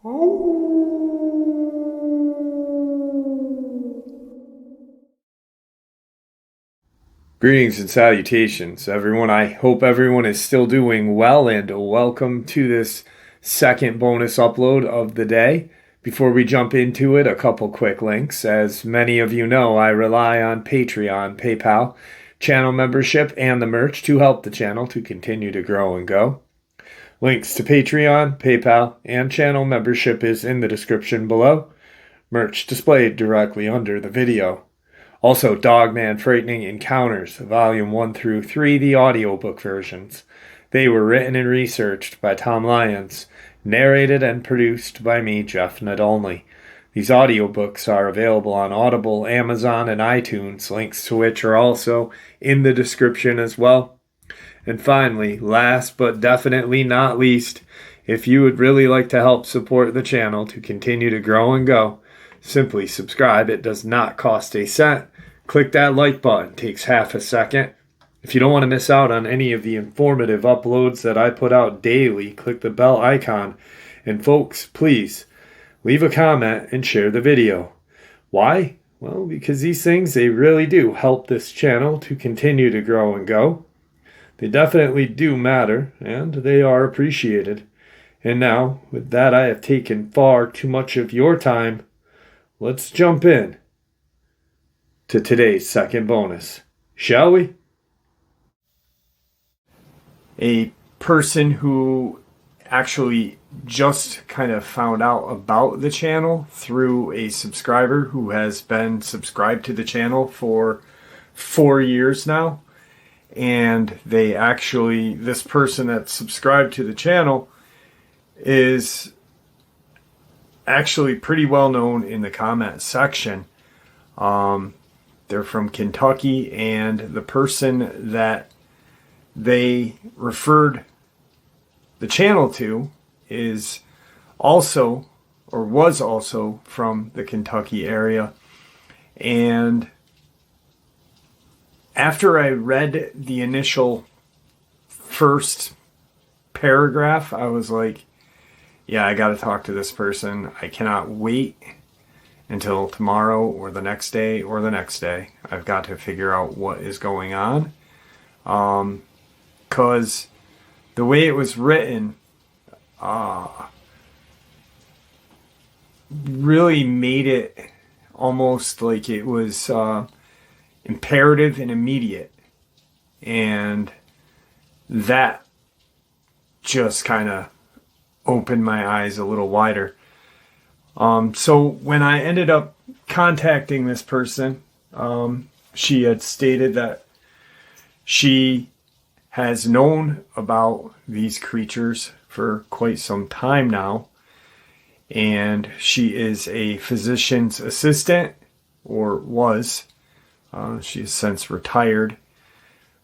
Greetings and salutations, everyone. I hope everyone is still doing well, and welcome to this second bonus upload of the day. Before we jump into it, a couple quick links. As many of you know, I rely on Patreon, PayPal, channel membership, and the merch to help the channel to continue to grow and go. Links to Patreon, PayPal, and channel membership is in the description below. Merch displayed directly under the video. Also, Dogman Frightening Encounters, Volume 1 through 3, the audiobook versions. They were written and researched by Tom Lyons, narrated and produced by me, Jeff Nadolny. These audiobooks are available on Audible, Amazon, and iTunes, links to which are also in the description as well. And finally, last but definitely not least, if you would really like to help support the channel to continue to grow and go, simply subscribe. It does not cost a cent. Click that like button. It takes half a second. If you don't want to miss out on any of the informative uploads that I put out daily, click the bell icon. And folks, please leave a comment and share the video. Why? Well, because these things, they really do help this channel to continue to grow and go. They definitely do matter, and they are appreciated. And now, with that, I have taken far too much of your time. Let's jump in to today's second bonus, shall we? A person who actually just kind of found out about the channel through a subscriber who has been subscribed to the channel for 4 years now. And this person that subscribed to the channel is actually pretty well known in the comment section. They're from Kentucky, and the person that they referred the channel to is also, or was also, from the Kentucky area. And after I read the initial first paragraph, I was like, yeah, I got to talk to this person. I cannot wait until tomorrow or the next day or the next day. I've got to figure out what is going on. Because the way it was written really made it almost like it was imperative and immediate. And that just kind of opened my eyes a little wider. So when I ended up contacting this person, she had stated that she has known about these creatures for quite some time now, and she is a physician's assistant, or was. She has since retired,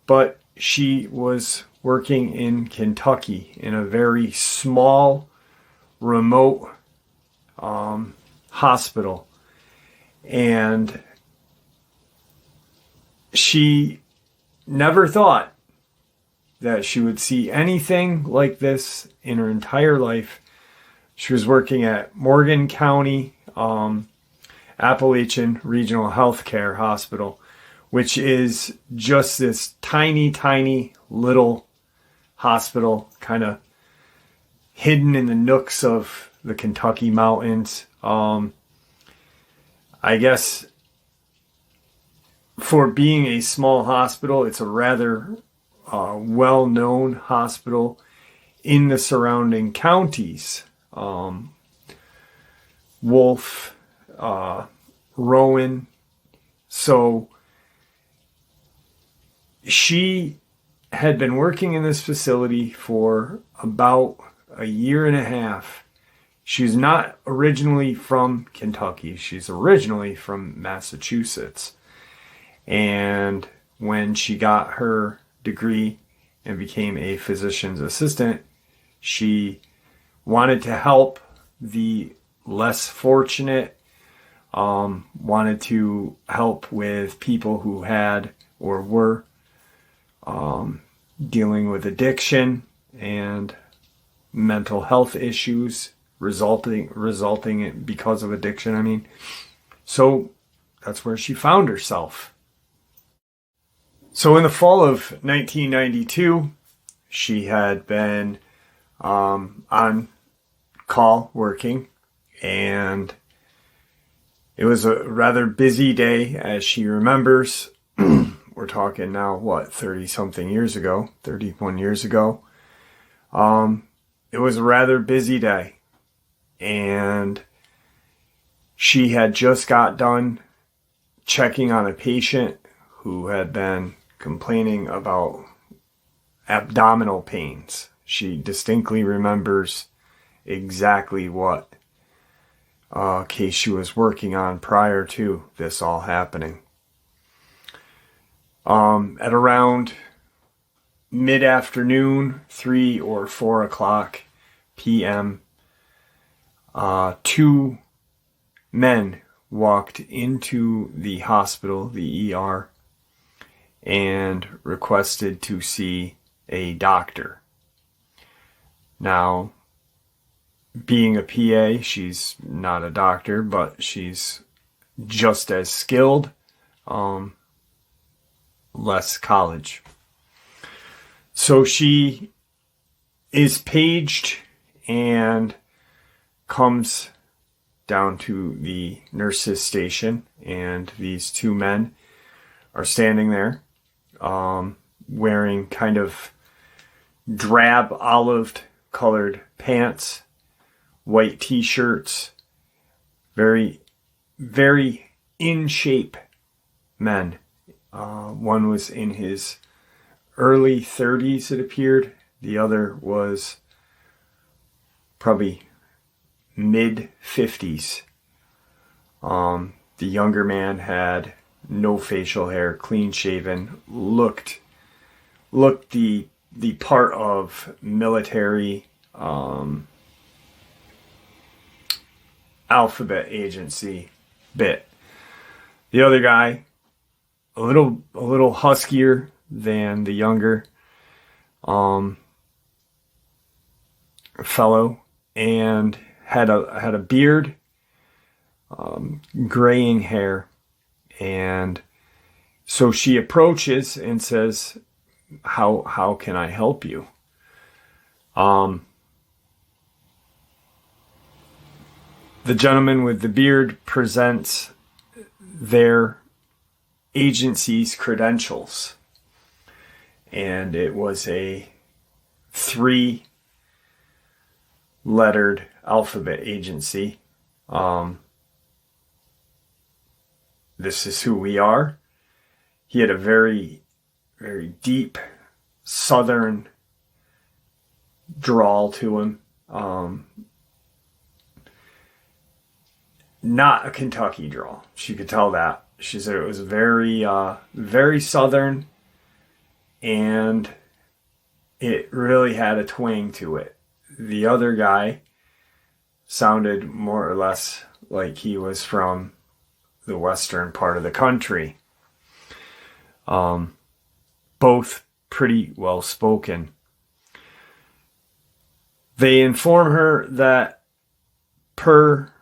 but she was working in Kentucky in a very small, remote hospital, and she never thought that she would see anything like this in her entire life. She was working at Morgan County Appalachian Regional Healthcare Hospital, which is just this tiny, tiny little hospital, kind of hidden in the nooks of the Kentucky mountains. I guess for being a small hospital, it's a rather well-known hospital in the surrounding counties. Wolf, Rowan. So she had been working in this facility for about a year and a half. She's not originally from Kentucky. She's originally from Massachusetts. And when she got her degree and became a physician's assistant, she wanted to help the less fortunate, wanted to help with people who had or were dealing with addiction and mental health issues, resulting because of addiction, I mean. So that's where she found herself. So in the fall of 1992, she had been on call working, and it was a rather busy day, as she remembers. We're talking now, 30-something years ago, 31 years ago. It was a rather busy day, and she had just got done checking on a patient who had been complaining about abdominal pains. She distinctly remembers exactly what case she was working on prior to this all happening. At around mid-afternoon, 3 or 4 o'clock p.m., 2 men walked into the hospital, the ER, and requested to see a doctor. Now, being a PA, she's not a doctor, but she's just as skilled, less college. So she is paged and comes down to the nurse's station, and these 2 men are standing there, wearing kind of drab olive colored pants, white t-shirts, very, very in shape men. One was in his early 30s, it appeared. The other was probably mid 50s. The younger man had no facial hair, clean shaven, looked the part of military alphabet agency bit. The other guy, a little huskier than the younger fellow, and had a beard, graying hair. And so she approaches and says, how can I help you? The gentleman with the beard presents their agency's credentials, and it was a 3-lettered alphabet agency. This is who we are. He had a very, very deep southern drawl to him. Not a Kentucky drawl. She could tell that. She said it was very, very southern, and it really had a twang to it. The other guy sounded more or less like he was from the western part of the country. Both pretty well spoken. They inform her that per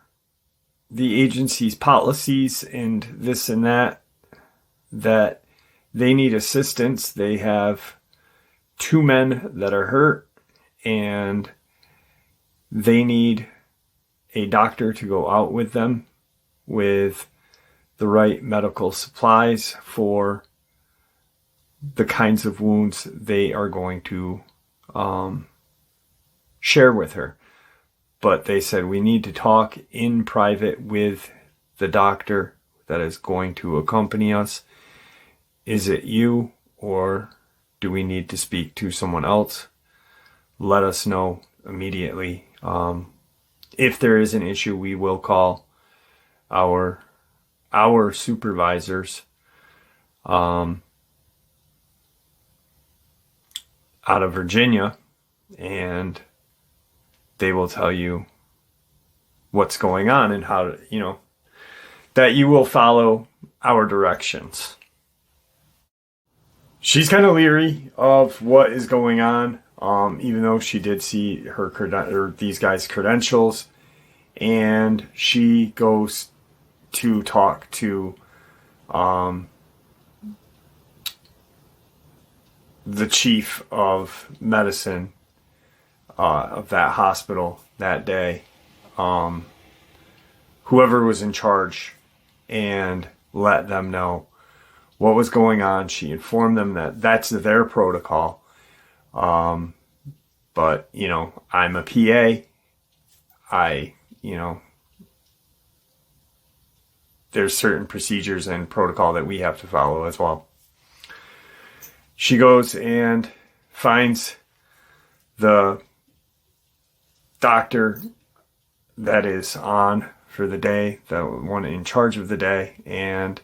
the agency's policies and this and that they need assistance. They have 2 men that are hurt, and they need a doctor to go out with them with the right medical supplies for the kinds of wounds they are going to share with her. But they said, we need to talk in private with the doctor that is going to accompany us. Is it you, or do we need to speak to someone else? Let us know immediately. If there is an issue, we will call our supervisors out of Virginia, and they will tell you what's going on and how to, that you will follow our directions. She's kind of leery of what is going on, even though she did see these guys' credentials. and she goes to talk to the chief of medicine of that hospital that day, whoever was in charge, and let them know what was going on. She informed them that that's their protocol. But, you know, I'm a PA. There's certain procedures and protocol that we have to follow as well. She goes and finds the doctor that is on for the day, the one in charge of the day, and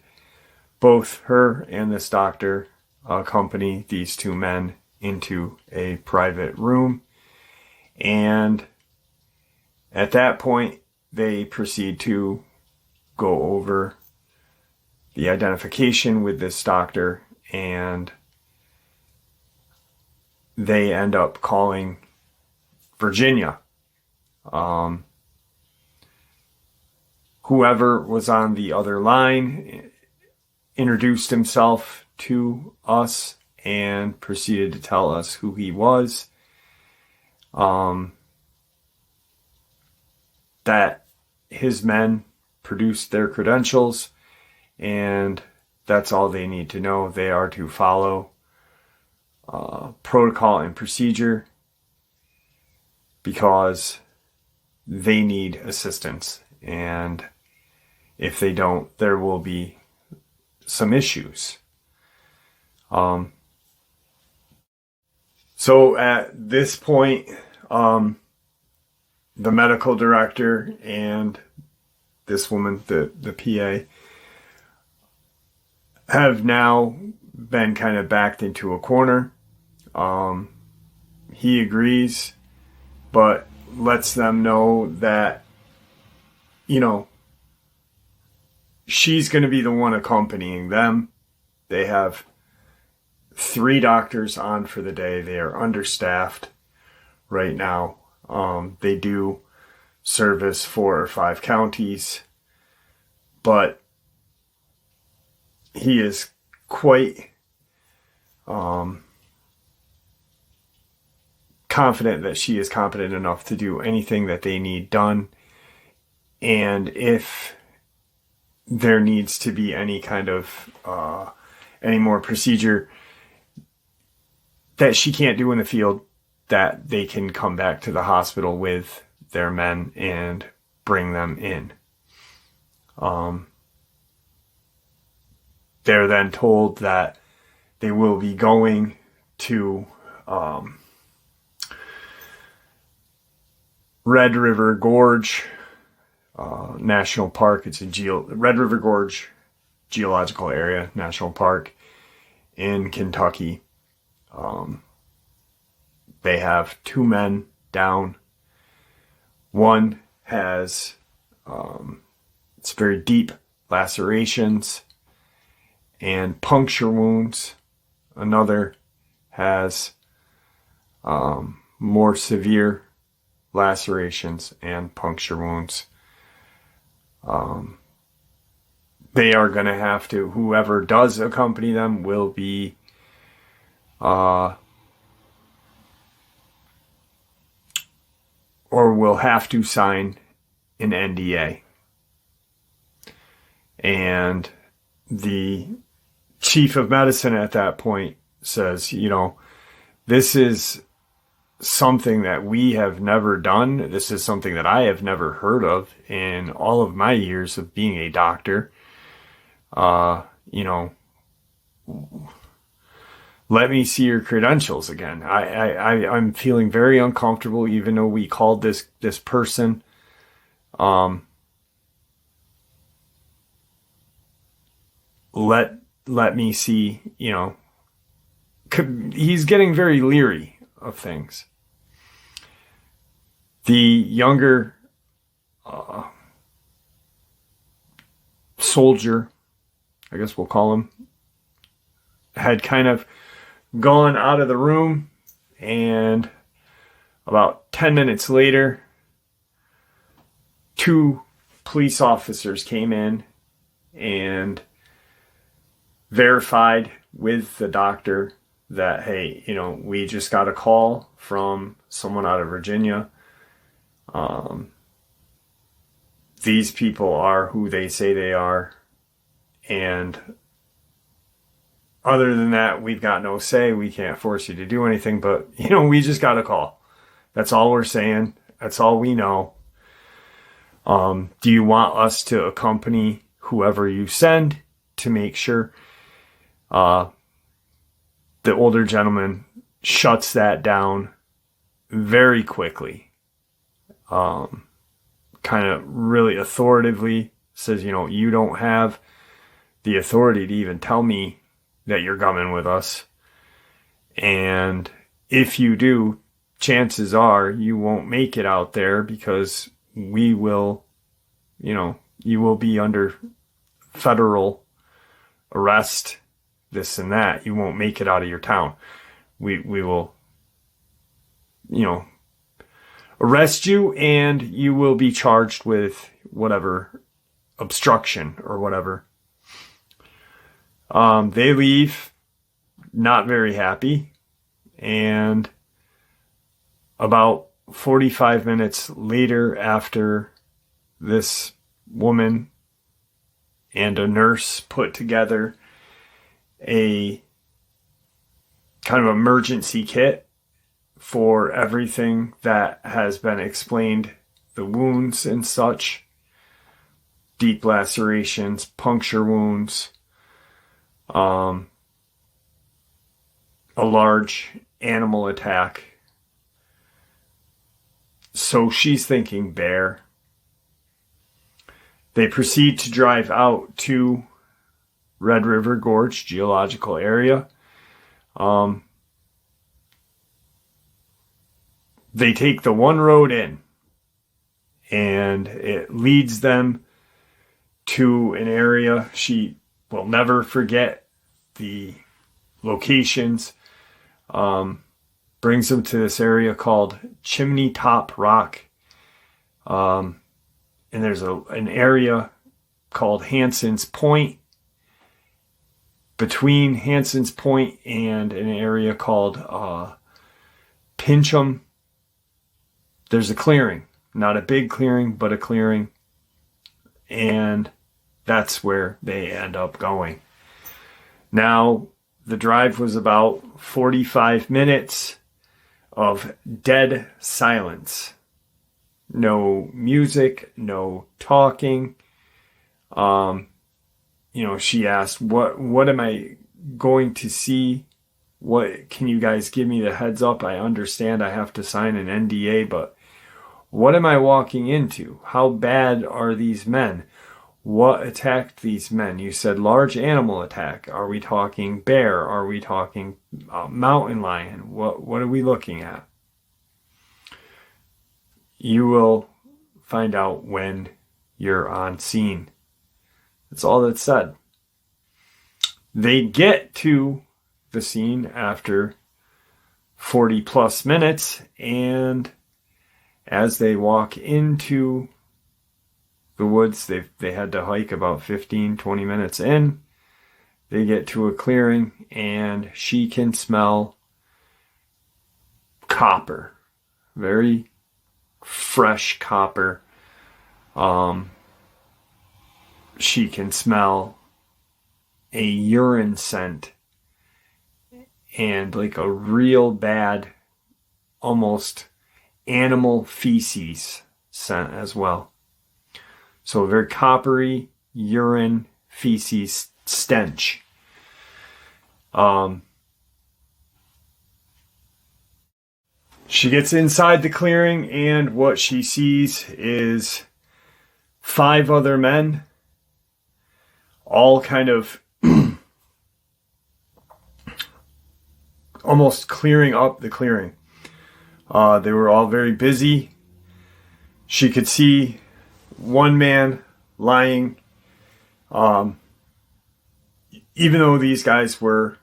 both her and this doctor accompany these two men into a private room, and at that point they proceed to go over the identification with this doctor, and they end up calling Virginia. Whoever was on the other line introduced himself to us and proceeded to tell us who he was. That his men produced their credentials, and that's all they need to know. They are to follow protocol and procedure because they need assistance, and if they don't, there will be some issues. So at this point, the medical director and this woman, the PA, have now been kind of backed into a corner. He agrees, but lets them know that, you know, she's going to be the one accompanying them. They have 3 doctors on for the day. They are understaffed right now. They do service 4 or 5 counties, but he is quite confident that she is competent enough to do anything that they need done. And if there needs to be any kind of any more procedure that she can't do in the field, that they can come back to the hospital with their men and bring them in. They're then told that they will be going to Red River Gorge National Park. It's a Red River Gorge Geological Area National Park in Kentucky. They have 2 men down. One has it's very deep lacerations and puncture wounds. Another has more severe lacerations and puncture wounds. They are going to have to, whoever does accompany them will be or will have to sign an NDA. And the chief of medicine at that point says, you know, this is something that we have never done. This is something that I have never heard of in all of my years of being a doctor. You know, let me see your credentials again. I'm feeling very uncomfortable, even though we called this person. Let me see, you know, he's getting very leery of things. The younger soldier, I guess we'll call him, had kind of gone out of the room, and about 10 minutes later 2 police officers came in and verified with the doctor that, hey, we just got a call from someone out of Virginia. These people are who they say they are. And other than that, we've got no say. We can't force you to do anything, but, we just got a call. That's all we're saying. That's all we know. Do you want us to accompany whoever you send to make sure? The older gentleman shuts that down very quickly. Kind of really authoritatively says, you don't have the authority to even tell me that you're coming with us. And if you do, chances are you won't make it out there because we will, you will be under federal arrest, this and that. You won't make it out of your town. We will, arrest you, and you will be charged with whatever obstruction or whatever. They leave not very happy, and about 45 minutes later, after this woman and a nurse put together a kind of emergency kit for everything that has been explained, the wounds and such, deep lacerations, puncture wounds, a large animal attack. So she's thinking bear. They proceed to drive out to Red River Gorge geological area. They take the one road in, and it leads them to an area. She will never forget the locations. Brings them to this area called Chimney Top Rock. And there's an area called Hanson's Point. Between Hanson's Point and an area called Pincham, there's a clearing. Not a big clearing, but a clearing. And that's where they end up going. Now, the drive was about 45 minutes of dead silence. No music, no talking. She asked, what am I going to see? What can you guys give me the heads up? I understand I have to sign an NDA, but what am I walking into? How bad are these men? What attacked these men? You said large animal attack. Are we talking bear? Are we talking mountain lion? What are we looking at? You will find out when you're on scene. That's all that's said. They get to the scene after 40 plus minutes, and as they walk into the woods, they had to hike about 15-20 minutes in. They get to a clearing, and she can smell copper. Very fresh copper. She can smell a urine scent and like a real bad, almost animal feces scent as well. So a very coppery urine feces stench. She gets inside the clearing, and what she sees is 5 other men, all kind of almost clearing up the clearing. They were all very busy. She could see one man lying. Even though these guys were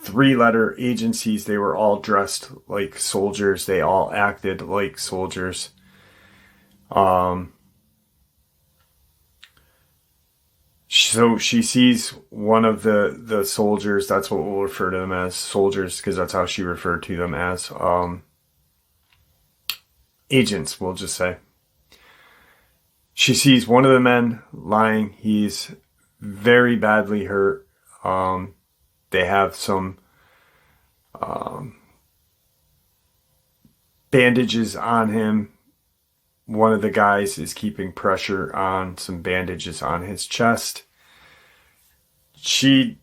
3-letter agencies, they were all dressed like soldiers. They all acted like soldiers. So she sees one of the soldiers. That's what we'll refer to them as, soldiers, because that's how she referred to them as. Agents, we'll just say. She sees one of the men lying. He's very badly hurt. They have some bandages on him. One of the guys is keeping pressure on some bandages on his chest. She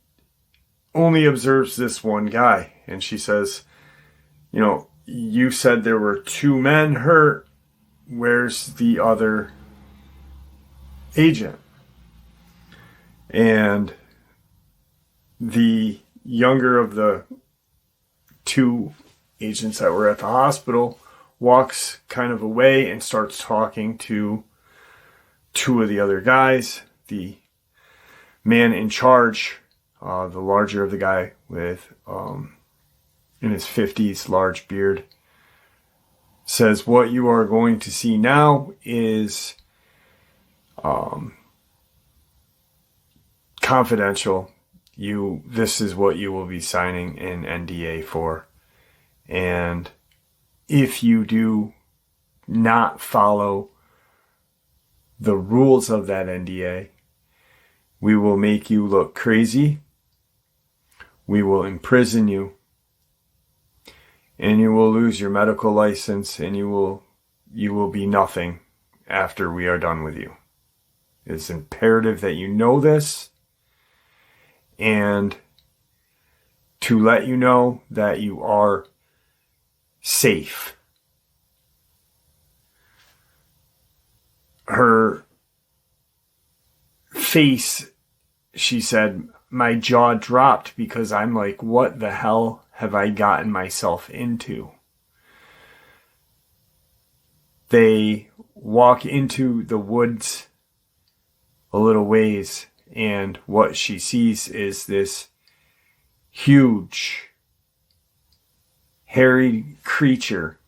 only observes this one guy, and she says, you know, you said there were 2 men hurt. Where's the other agent? And the younger of the 2 agents that were at the hospital walks kind of away and starts talking to 2 of the other guys. The man in charge, the larger of the guy with in his 50s, large beard, says, what you are going to see now is confidential. This is what you will be signing an NDA for. And if you do not follow the rules of that NDA, we will make you look crazy. We will imprison you. And you will lose your medical license, and you will be nothing after we are done with you. It's imperative that you know this, and to let you know that you are safe. Her face, she said, my jaw dropped because I'm like, what the hell have I gotten myself into? They walk into the woods a little ways, and what she sees is this huge, hairy creature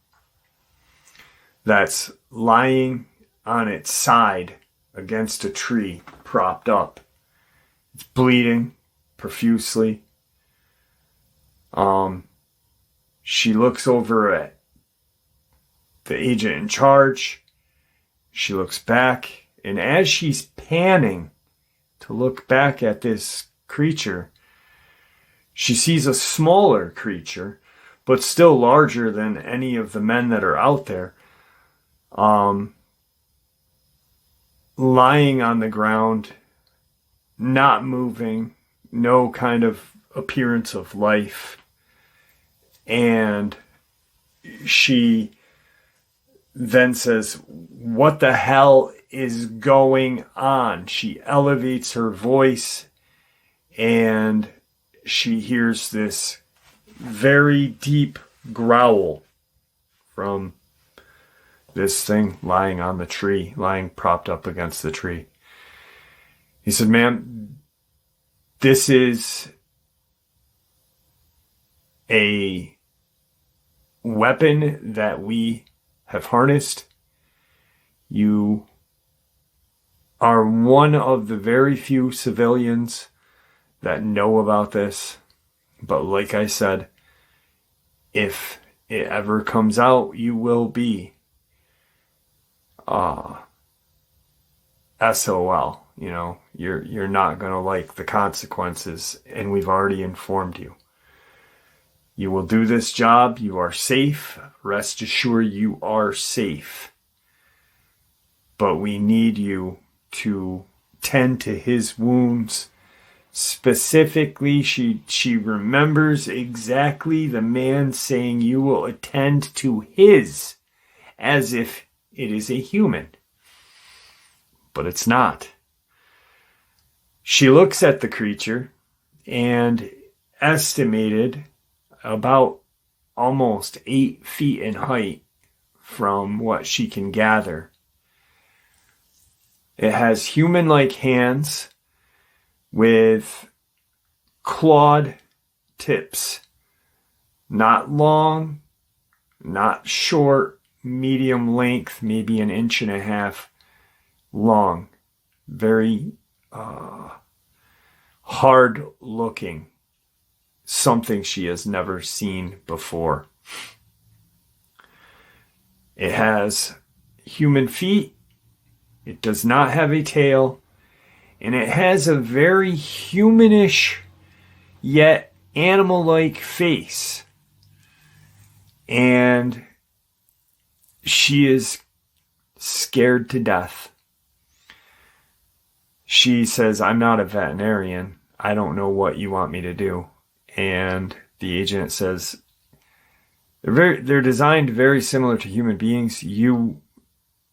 that's lying on its side against a tree, propped up. It's bleeding profusely. She looks over at the agent in charge. She looks back, and as she's panning to look back at this creature, she sees a smaller creature, but still larger than any of the men that are out there, lying on the ground, not moving, no kind of appearance of life. And she then says, what the hell is going on? She elevates her voice, and she hears this very deep growl from this thing lying on the tree, lying propped up against the tree. He said, ma'am, this is a weapon that we have harnessed. You are one of the very few civilians that know about this. But like I said, if it ever comes out, you will be SOL. You know, you're not going to like the consequences, and we've already informed you. You will do this job. You are safe. Rest assured you are safe. But we need you to tend to his wounds. Specifically, she remembers exactly the man saying you will attend to his as if it is a human. But it's not. She looks at the creature and estimated about almost 8 feet in height from what she can gather. It has human-like hands with clawed tips. Not long, not short, medium length, maybe 1.5 inches long. Very hard looking, something she has never seen before. It has human feet. It does not have a tail. And it has a very humanish yet animal-like face. And she is scared to death. She says, "I'm not a veterinarian. I don't know what you want me to do." And the agent says, they're designed very similar to human beings. You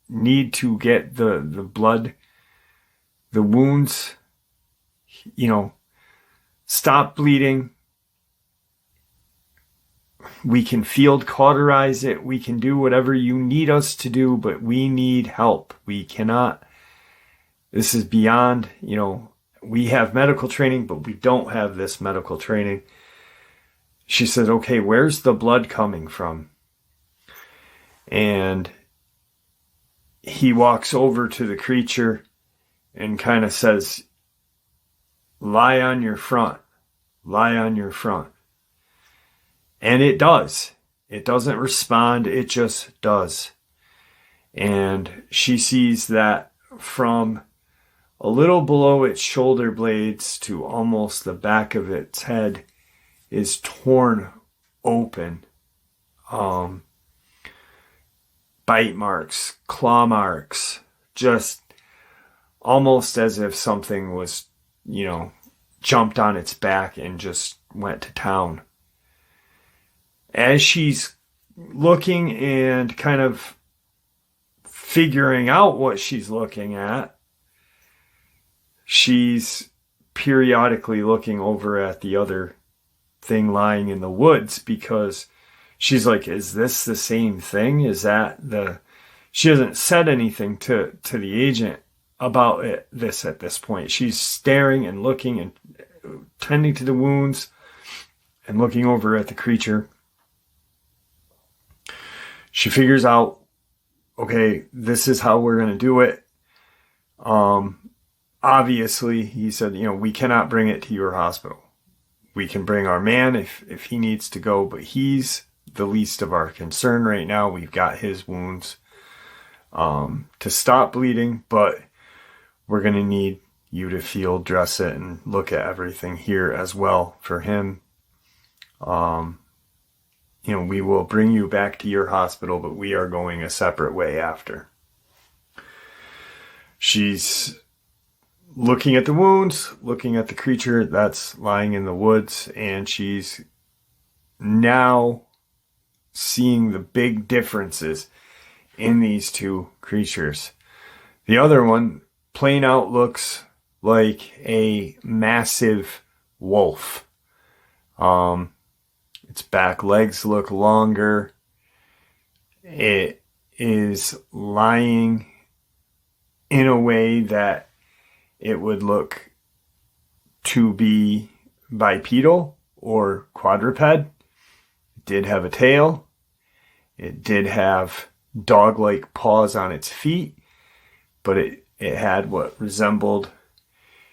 need to get the blood, the wounds, stop bleeding. We can field cauterize it. We can do whatever you need us to do, but we need help. We cannot. This is beyond, we have medical training, but we don't have this medical training. She said, "Okay, where's the blood coming from?" And he walks over to the creature and kind of says, "Lie on your front. Lie on your front." And it does. It doesn't respond. It just does. And she sees that from a little below its shoulder blades to almost the back of its head is torn open. Bite marks, claw marks, just almost as if something was, jumped on its back and just went to town. As she's looking and kind of figuring out what she's looking at, she's periodically looking over at the other thing lying in the woods, because she's like, "Is this the same thing? Is that the..." She hasn't said anything to the agent about this at this point. She's staring and looking and tending to the wounds and looking over at the creature. She figures out, okay, this is how we're going to do it. Obviously, he said, we cannot bring it to your hospital. We can bring our man if he needs to go, but he's the least of our concern right now. We've got his wounds to stop bleeding, but we're going to need you to field dress it and look at everything here as well for him. We will bring you back to your hospital, but we are going a separate way after. She's looking at the wounds, looking at the creature that's lying in the woods, and she's now seeing the big differences in these two creatures. The other one, plain out, looks like a massive wolf. Its back legs look longer. It is lying in a way that it would look to be bipedal or quadruped. It did have a tail. It did have dog-like paws on its feet, but it had what resembled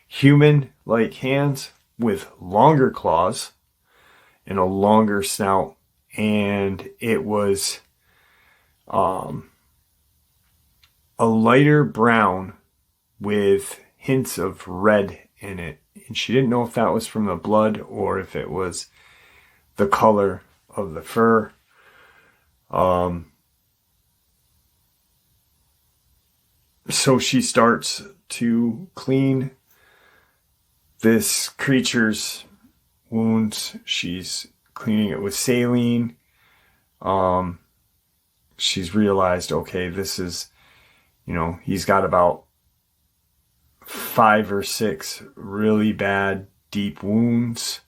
human-like hands with longer claws and a longer snout, and it was a lighter brown with hints of red in it. And she didn't know if that was from the blood or if it was the color of the fur. So she starts to clean this creature's wounds. She's cleaning it with saline. She's realized, okay, this is, he's got about 5 or 6 really bad, deep wounds,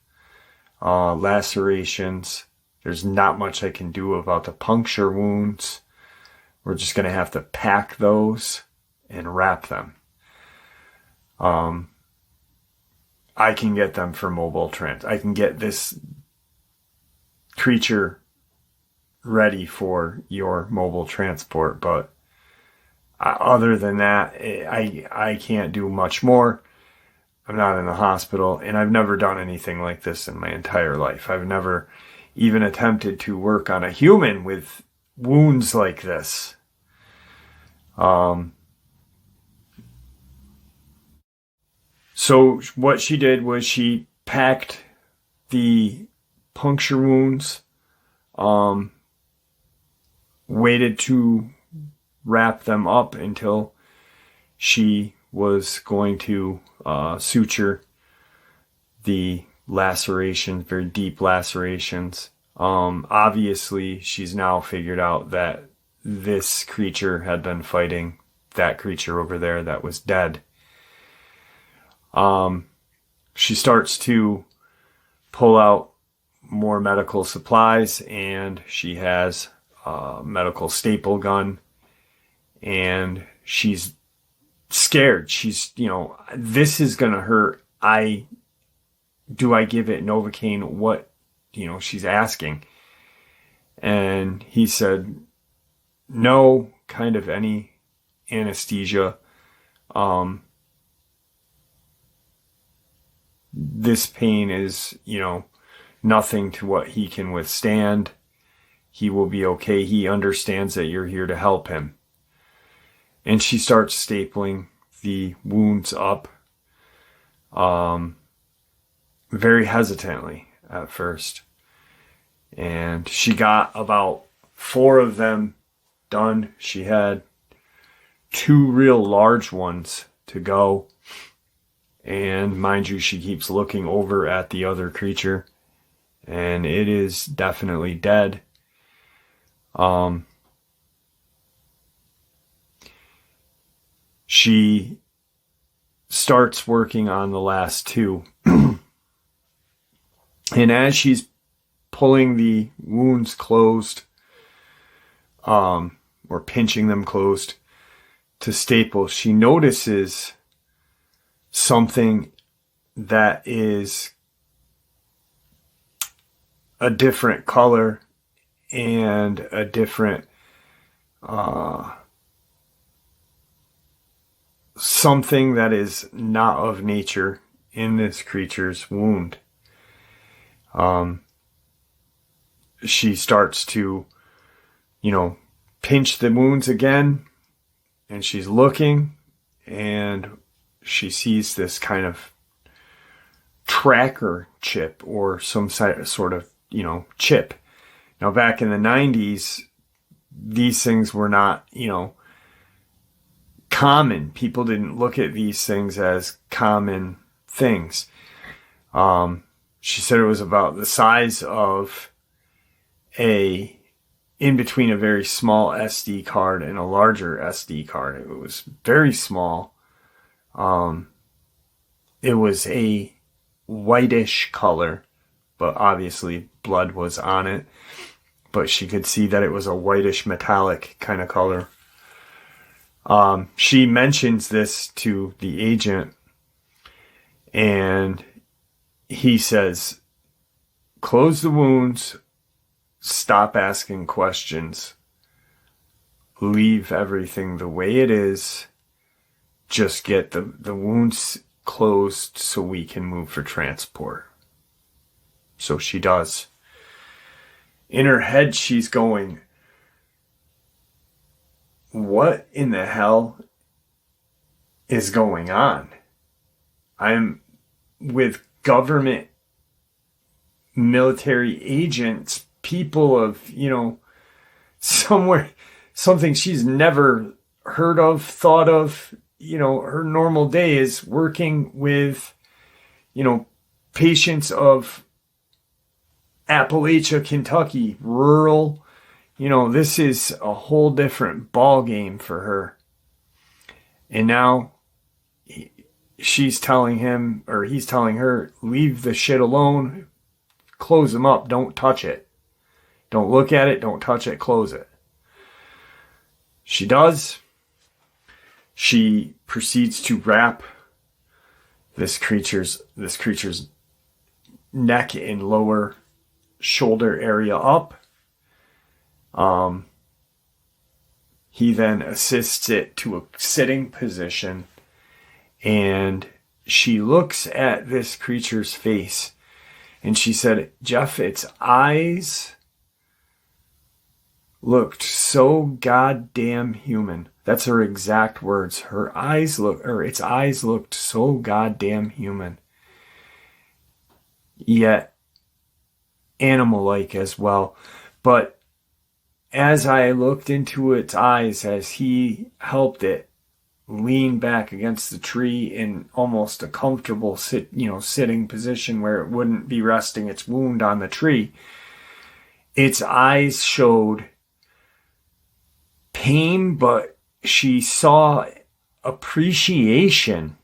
lacerations. There's not much I can do about the puncture wounds. We're just going to have to pack those and wrap them. I can get them for mobile I can get this creature ready for your mobile transport, but other than that, I can't do much more. I'm not in the hospital, and I've never done anything like this in my entire life. I've never even attempted to work on a human with wounds like this. So what she did was she packed the puncture wounds, waited to wrap them up until she was going to suture the lacerations, very deep lacerations. Obviously, she's now figured out that this creature had been fighting that creature over there that was dead. She starts to pull out more medical supplies, and she has a medical staple gun, and she's scared. She's, this is going to hurt. Do I give it Novocaine? What, she's asking. And he said, no, kind of any anesthesia. This pain is, nothing to what he can withstand. He will be okay. He understands that you're here to help him. And she starts stapling the wounds up, very hesitantly at first. And she got about 4 of them done. She had 2 real large ones to go. And mind you, she keeps looking over at the other creature, and it is definitely dead. She starts working on the last 2. And as she's pulling the wounds closed, or pinching them closed to staple, she notices something that is a different color and a different something that is not of nature in this creature's wound. She starts to, pinch the wounds again, and she's looking, and she sees this kind of tracker chip or some sort of, chip. Now, back in the 90s, these things were not, common. People didn't look at these things as common things. She said it was about the size of in between a very small SD card and a larger SD card. It was very small. It was a whitish color, but obviously blood was on it. But she could see that it was a whitish metallic kind of color. She mentions this to the agent, and he says, close the wounds, stop asking questions, leave everything the way it is, just get the wounds closed so we can move for transport. So she does. In her head, she's going, what in the hell is going on? I'm with government, military agents, people of, somewhere, something she's never heard of, thought of. Her normal day is working with, patients of Appalachia, Kentucky, rural. This is a whole different ball game for her. And now she's telling him, or he's telling her, leave the shit alone, close them up, don't touch it. Don't look at it, don't touch it, close it. She does. She proceeds to wrap this creature's neck and lower shoulder area up. He then assists it to a sitting position, and she looks at this creature's face and she said, Jeff, its eyes looked so goddamn human. That's her exact words. Its eyes looked so goddamn human. Yet animal-like as well. But as I looked into its eyes, as he helped it lean back against the tree in almost a comfortable sitting position where it wouldn't be resting its wound on the tree, its eyes showed pain, but she saw appreciation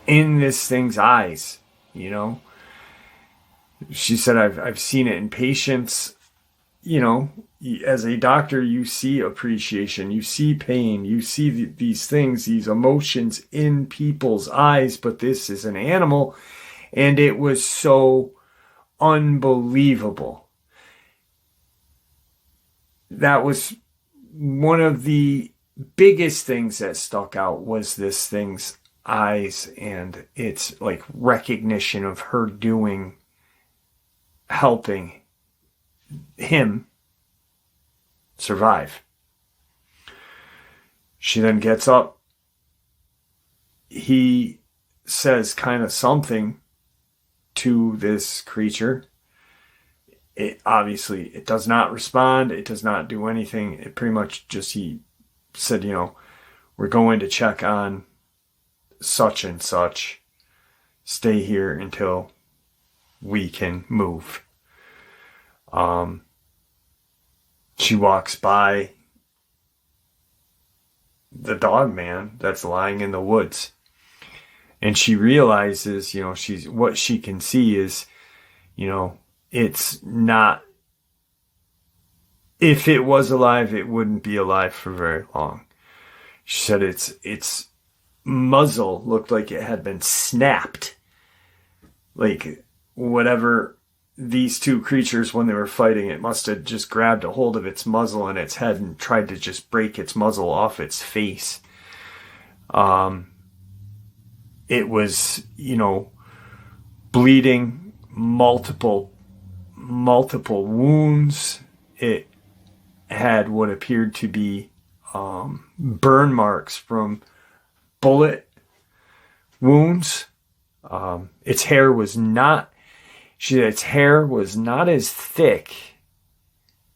in this thing's eyes, She said, I've seen it in patients. As a doctor, you see appreciation, you see pain, you see these things, these emotions in people's eyes, but this is an animal, and it was so unbelievable. That was one of the biggest things that stuck out, was this thing's eyes and its recognition of her helping him survive. She then gets up. He says kind of something to this creature. It does not respond. It does not do anything. It pretty much just, he said, we're going to check on such and such. Stay here until we can move. She walks by the Dogman that's lying in the woods. And she realizes, what she can see is, it's not, if it was alive, it wouldn't be alive for very long. She said its muzzle looked like it had been snapped. Like whatever these two creatures, when they were fighting, it must have just grabbed a hold of its muzzle and its head and tried to just break its muzzle off its face. It was, bleeding, multiple wounds. It had what appeared to be burn marks from bullet wounds. Its hair was not as thick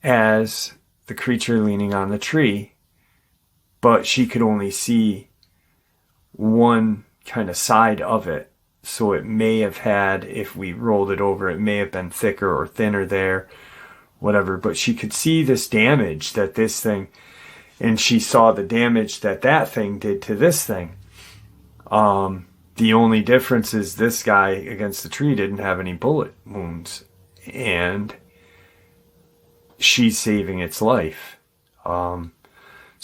as the creature leaning on the tree, but she could only see one kind of side of it. So it may have had, if we rolled it over, it may have been thicker or thinner there, whatever. But she could see this damage that this thing, and she saw the damage that thing did to this thing. The only difference is this guy against the tree didn't have any bullet wounds, and she's saving its life. So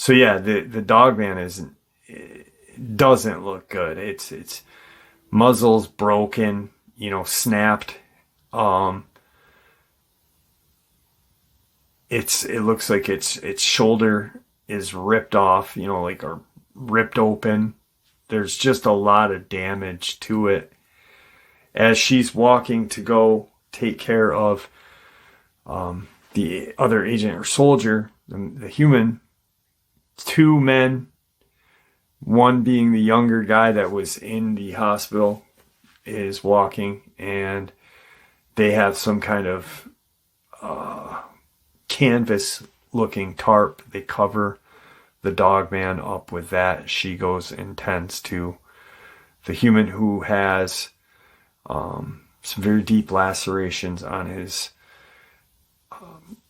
yeah, the Dogman doesn't look good. It's muzzle's broken, snapped. It looks like its shoulder is ripped off, or ripped open. There's just a lot of damage to it. As she's walking to go take care of the other agent or soldier, the human, two men, one being the younger guy that was in the hospital, is walking, and they have some kind of canvas-looking tarp. They cover the Dogman up with that. She goes and tends to the human, who has some very deep lacerations on his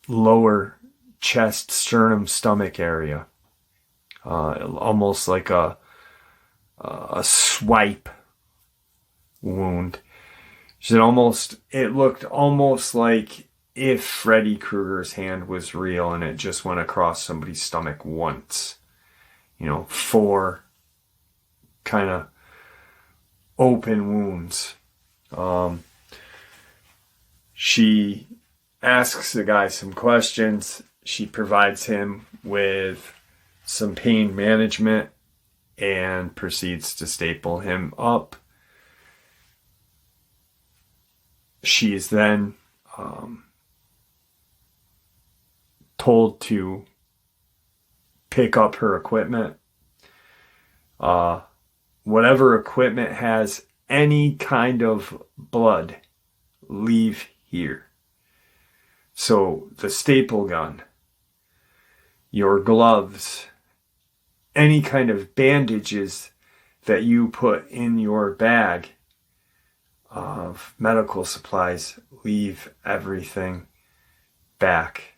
lower chest, sternum, stomach area. Almost like a swipe wound. She said it looked almost like if Freddy Krueger's hand was real and it just went across somebody's stomach once. 4 kind of open wounds. She asks the guy some questions. She provides him with some pain management and proceeds to staple him up. She is then told to pick up her equipment. Whatever equipment has any kind of blood, leave here. So the staple gun, your gloves, any kind of bandages that you put in your bag of medical supplies, leave everything back.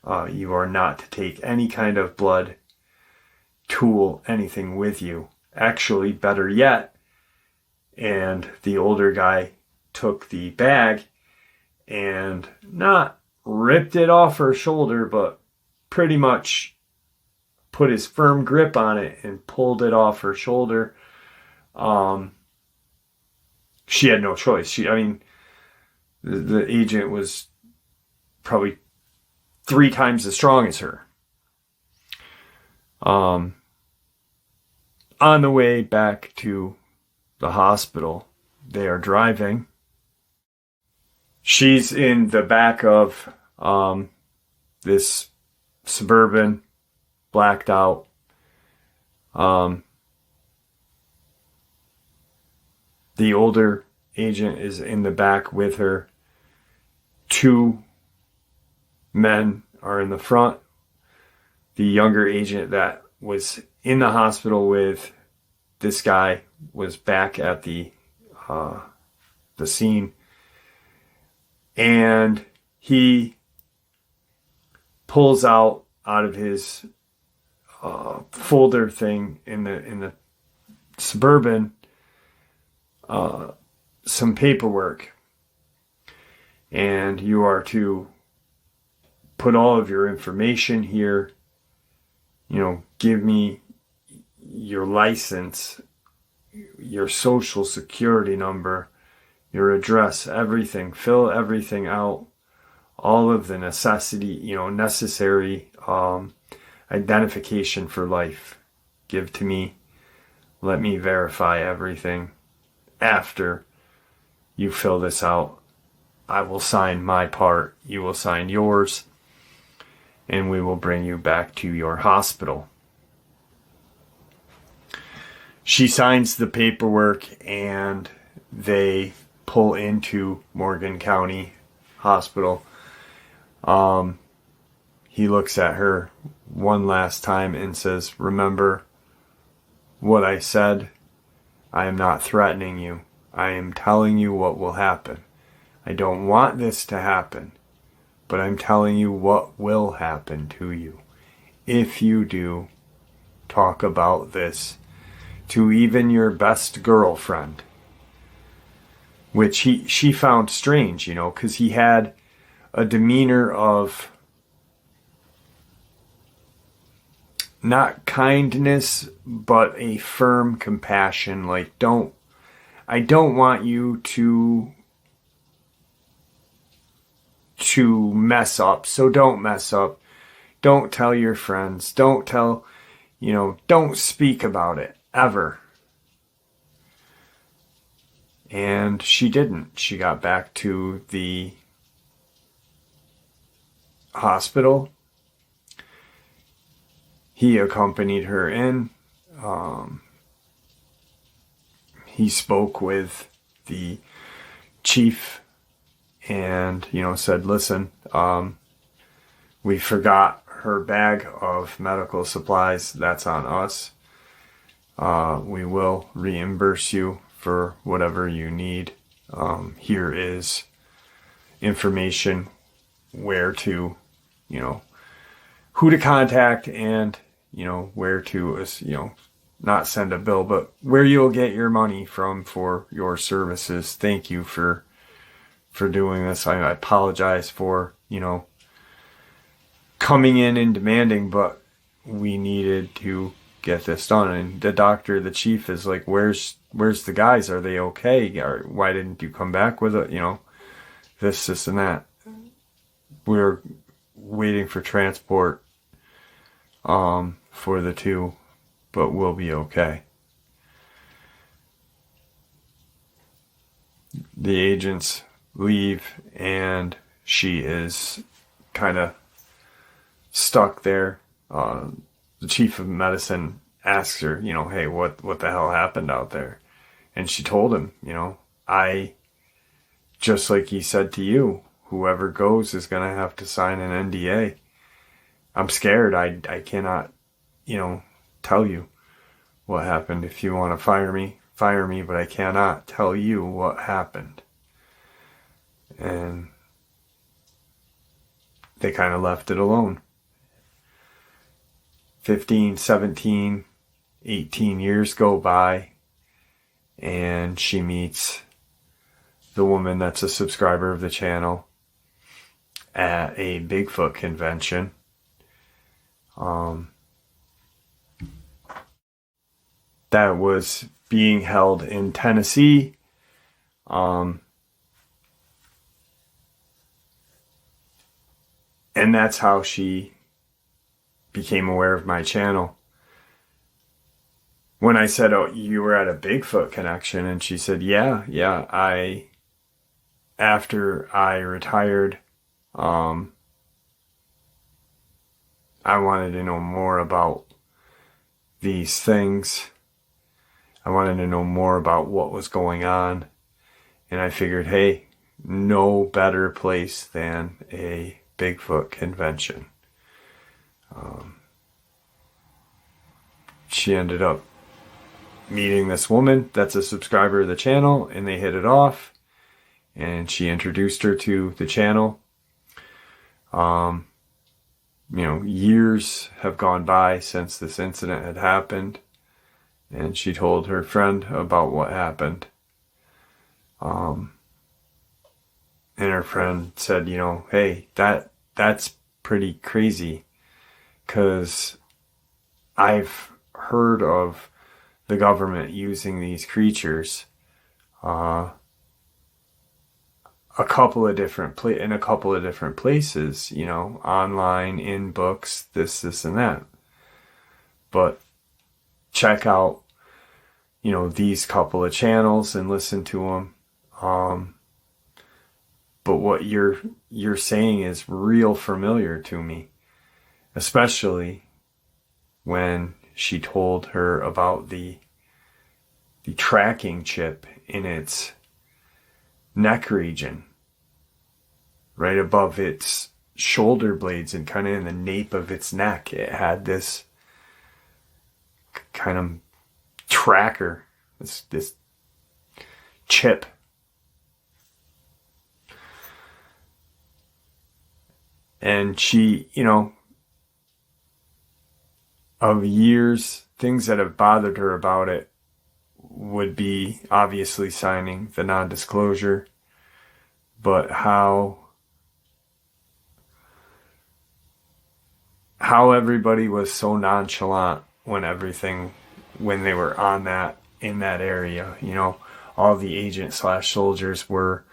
You are not to take any kind of blood, tool, anything with you. Actually, better yet, and the older guy took the bag and not ripped it off her shoulder, but pretty much put his firm grip on it and pulled it off her shoulder. She had no choice. The agent was probably 3 times as strong as her. On the way back to the hospital, they are driving. She's in the back of this Suburban, blacked out. The older agent is in the back with her. 2 men are in the front. The younger agent that was in the hospital with this guy was back at the scene, and he pulls out of his folder thing in the Suburban some paperwork, and you are to put all of your information here. Give me your license, your social security number, your address, everything. Fill everything out. All of the necessary identification for life. Give to me. Let me verify everything. After you fill this out, I will sign my part. You will sign yours. And we will bring you back to your hospital. She signs the paperwork and they pull into Morgan County Hospital. He looks at her one last time and says, "Remember what I said? I am not threatening you. I am telling you what will happen. I don't want this to happen, but I'm telling you what will happen to you. If you do talk about this to even your best girlfriend," which she found strange, because he had a demeanor of not kindness, but a firm compassion. Like, I don't want you to mess up, so don't mess up. Don't tell your friends. Don't speak about it, ever. And she didn't. She got back to the hospital. He accompanied her in. He spoke with the chief and, said, "Listen, we forgot her bag of medical supplies. That's on us. We will reimburse you for whatever you need. Here is information where to, who to contact and, where to, not send a bill, but where you'll get your money from for your services. Thank you for doing this. I apologize for, coming in and demanding, but we needed to get this done." And the chief is like, where's the guys? Are they okay? Or why didn't you come back with it? This and that. We're waiting for transport, for the 2 but we'll be okay. The agents leave and she is kind of stuck there. The chief of medicine asks her, hey, what the hell happened out there? And she told him, I, just like he said to you, whoever goes is going to have to sign an NDA. I'm scared. I cannot, tell you what happened. If you want to fire me, but I cannot tell you what happened. And they kind of left it alone. 15, 17, 18 years go by, and she meets the woman that's a subscriber of the channel at a Bigfoot convention. That was being held in Tennessee. And that's how she became aware of my channel. When I said, "Oh, you were at a Bigfoot connection," and she said, yeah, after I retired, I wanted to know more about these things. I wanted to know more about what was going on. And I figured, hey, no better place than a Bigfoot convention. She ended up meeting this woman that's a subscriber of the channel, and they hit it off, and she introduced her to the channel. Years have gone by since this incident had happened, and she told her friend about what happened. And her friend said, hey, that's pretty crazy, because I've heard of the government using these creatures in a couple of different places, online, in books, this and that. But check out, these couple of channels and listen to them. But what you're saying is real familiar to me, especially when she told her about the tracking chip in its neck region, right above its shoulder blades and kind of in the nape of its neck. It had this kind of tracker, this chip. And she, of years, things that have bothered her about it would be obviously signing the non-disclosure, but how everybody was so nonchalant when they were in that area, all the agent/soldiers were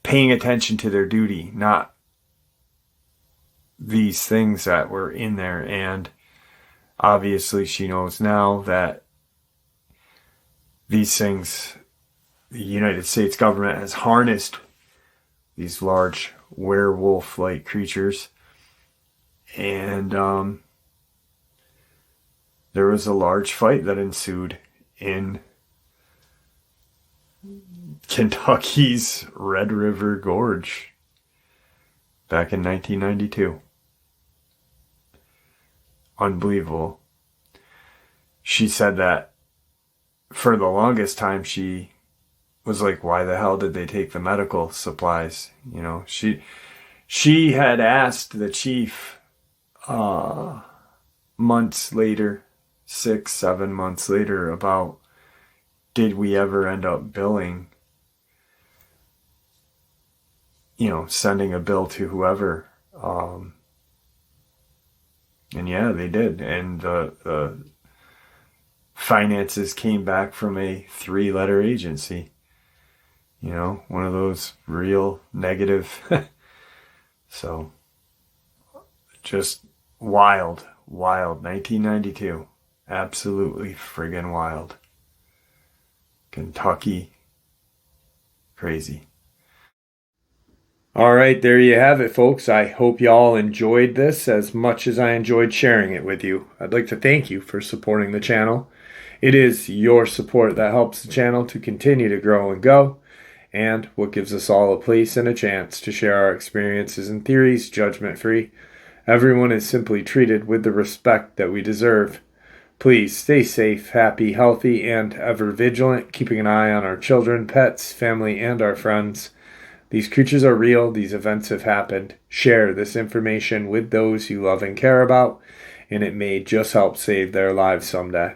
paying attention to their duty, not these things that were in there. And obviously she knows now that these things, the United States government has harnessed these large werewolf-like creatures. And there was a large fight that ensued in Kentucky's Red River Gorge back in 1992. Unbelievable. She said that for the longest time she was like, why the hell did they take the medical supplies? She had asked the chief months later, 6-7 months later, about did we ever end up billing, sending a bill to whoever. And yeah, they did. And the finances came back from a 3-letter agency. One of those real negative. So just wild Wild. 1992. Absolutely friggin' wild. Kentucky. Crazy. All right, there you have it, folks. I hope y'all enjoyed this as much as I enjoyed sharing it with you. I'd like to thank you for supporting the channel. It is your support that helps the channel to continue to grow and go, and what gives us all a place and a chance to share our experiences and theories judgment-free. Everyone is simply treated with the respect that we deserve. Please stay safe, happy, healthy, and ever vigilant, keeping an eye on our children, pets, family, and our friends. These creatures are real. These events have happened. Share this information with those you love and care about, and it may just help save their lives someday.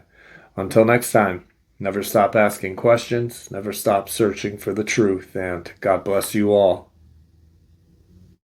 Until next time, never stop asking questions, never stop searching for the truth, and God bless you all.